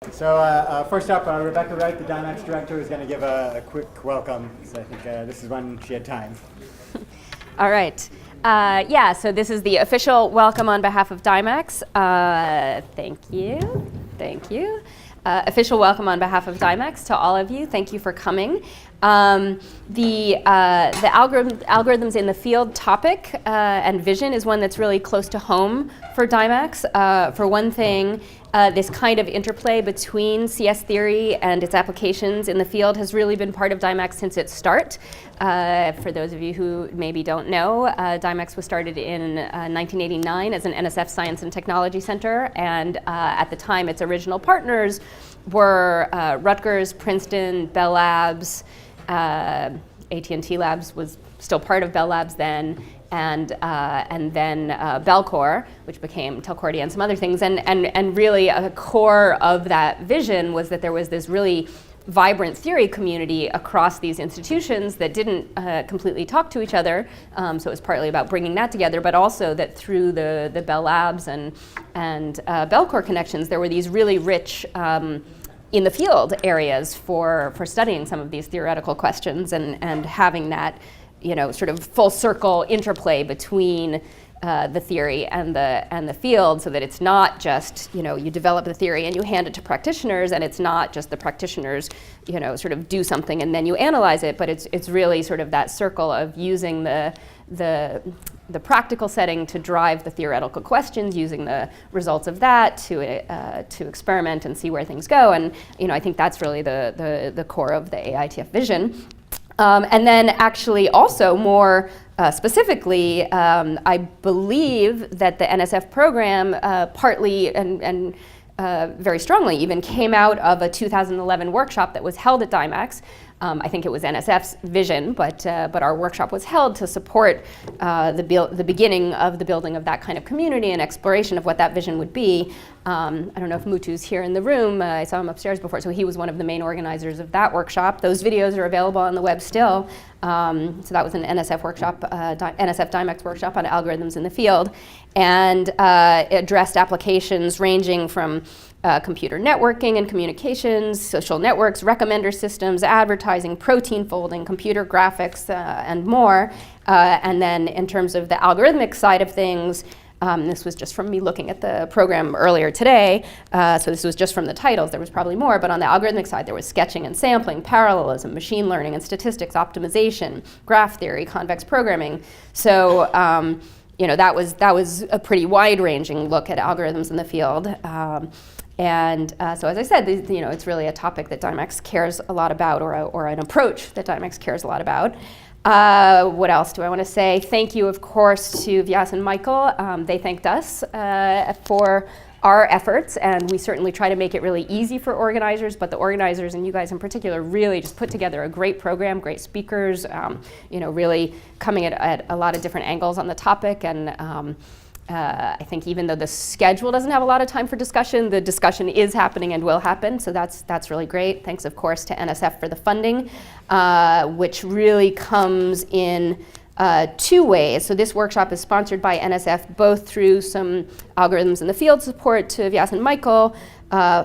So first up, Rebecca Wright, the Dymax director, is going to give a quick welcome. So I think this is when she had time. All right. So this is the official welcome on behalf of Dymax. Thank you. Official welcome on behalf of Dymax to all of you. Thank you for coming. The algorithms in the field topic and vision is one that's really close to home for Dymax. For one thing, this kind of interplay between CS theory and its applications in the field has really been part of Dymax since its start. For those of you who maybe don't know, Dymax was started in 1989 as an NSF Science and Technology Center, and at the time its original partners were Rutgers, Princeton, Bell Labs, AT&T Labs was still part of Bell Labs then, and then Bellcore, which became Telcordia and some other things. And really a core of that vision was that there was this really vibrant theory community across these institutions that didn't completely talk to each other. So it was partly about bringing that together, but also that through the Bell Labs and Bellcore connections, there were these really rich in the field areas for studying some of these theoretical questions and having that, sort of full circle interplay between the theory and the field, so that it's not just, you develop the theory and you hand it to practitioners, and it's not just the practitioners, sort of do something and then you analyze it, but it's really sort of that circle of using the practical setting to drive the theoretical questions, using the results of that to experiment and see where things go. And I think that's really the core of the AITF vision. And then actually also more specifically, I believe that the NSF program partly and very strongly even came out of a 2011 workshop that was held at Dymax. I think it was NSF's vision, but our workshop was held to support the beginning of the building of that kind of community and exploration of what that vision would be. I don't know if Mutu's here in the room. I saw him upstairs before, so he was one of the main organizers of that workshop. Those videos are available on the web still. So that was an NSF workshop, NSF Dymax workshop on algorithms in the field, and it addressed applications ranging from computer networking and communications, social networks, recommender systems, advertising, protein folding, computer graphics, and more. And then in terms of the algorithmic side of things, this was just from me looking at the program earlier today, so this was just from the titles. There was probably more, but on the algorithmic side, there was sketching and sampling, parallelism, machine learning and statistics, optimization, graph theory, convex programming. So that was a pretty wide-ranging look at algorithms in the field. So as I said, it's really a topic that Dymax cares a lot about, or an approach that Dymax cares a lot about. What else do I want to say? Thank you, of course, to Vyas and Michael. They thanked us for our efforts, and we certainly try to make it really easy for organizers, but the organizers, and you guys in particular, really just put together a great program, great speakers, really coming at a lot of different angles on the topic. And I think even though the schedule doesn't have a lot of time for discussion, the discussion is happening and will happen, so that's really great. Thanks, of course, to NSF for the funding, which really comes in two ways. So this workshop is sponsored by NSF, both through some algorithms in the field support to Vyas and Michael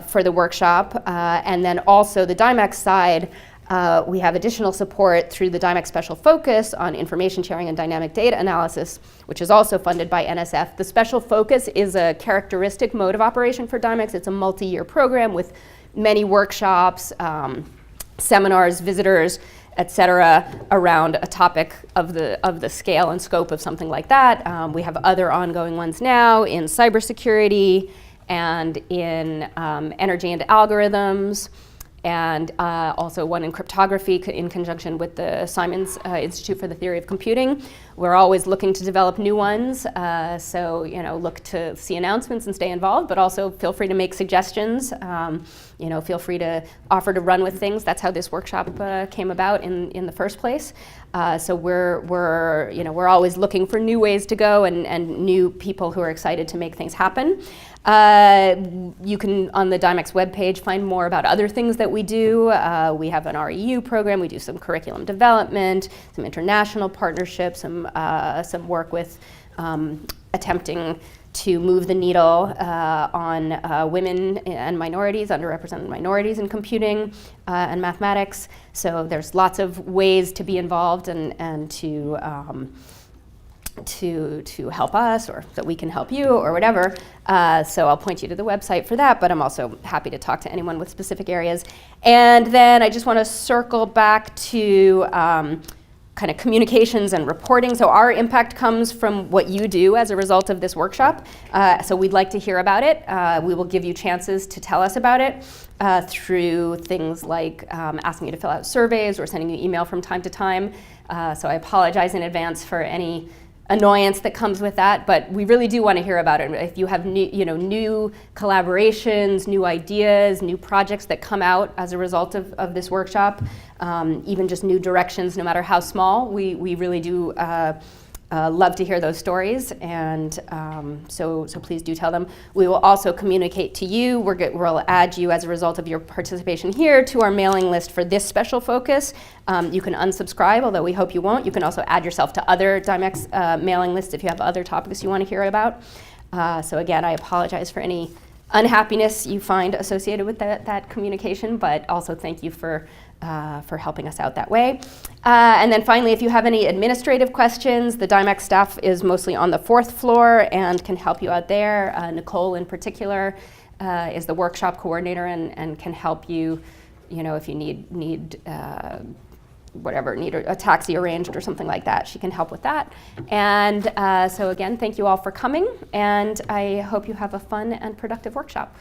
for the workshop, and then also the Dymax side. We have additional support through the Dymax Special Focus on information sharing and dynamic data analysis, which is also funded by NSF. The Special Focus is a characteristic mode of operation for Dymax. It's a multi-year program with many workshops, seminars, visitors, etc., around a topic of the scale and scope of something like that. We have other ongoing ones now in cybersecurity and in energy and algorithms, and also one in cryptography in conjunction with the Simons Institute for the Theory of Computing. We're always looking to develop new ones, so look to see announcements and stay involved, but also feel free to make suggestions. Feel free to offer to run with things. That's how this workshop came about in the first place. So we're always looking for new ways to go and new people who are excited to make things happen. You can, on the Dymax webpage, find more about other things that we do. We have an REU program. We do some curriculum development, some international partnerships, some work with attempting to move the needle on women and minorities, underrepresented minorities in computing and mathematics. So there's lots of ways to be involved and to help us, or that we can help you, or whatever. So I'll point you to the website for that, but I'm also happy to talk to anyone with specific areas. And then I just want to circle back to kind of communications and reporting. So our impact comes from what you do as a result of this workshop. So we'd like to hear about it. We will give you chances to tell us about it through things like asking you to fill out surveys or sending you email from time to time. So I apologize in advance for any annoyance that comes with that, but we really do want to hear about it. If you have new collaborations, new ideas, new projects that come out as a result of this workshop, even just new directions, no matter how small, we really do love to hear those stories, and so please do tell them. We will also communicate to you. We'll add you as a result of your participation here to our mailing list for this special focus. You can unsubscribe, although we hope you won't. You can also add yourself to other Dymex mailing lists if you have other topics you want to hear about. So again, I apologize for any unhappiness you find associated with that communication, but also thank you for helping us out that way. And then finally, if you have any administrative questions, the Dymex staff is mostly on the 4th floor and can help you out there. Nicole in particular is the workshop coordinator and can help you, if you need a taxi arranged or something like that. She can help with that. And so again, thank you all for coming, and I hope you have a fun and productive workshop.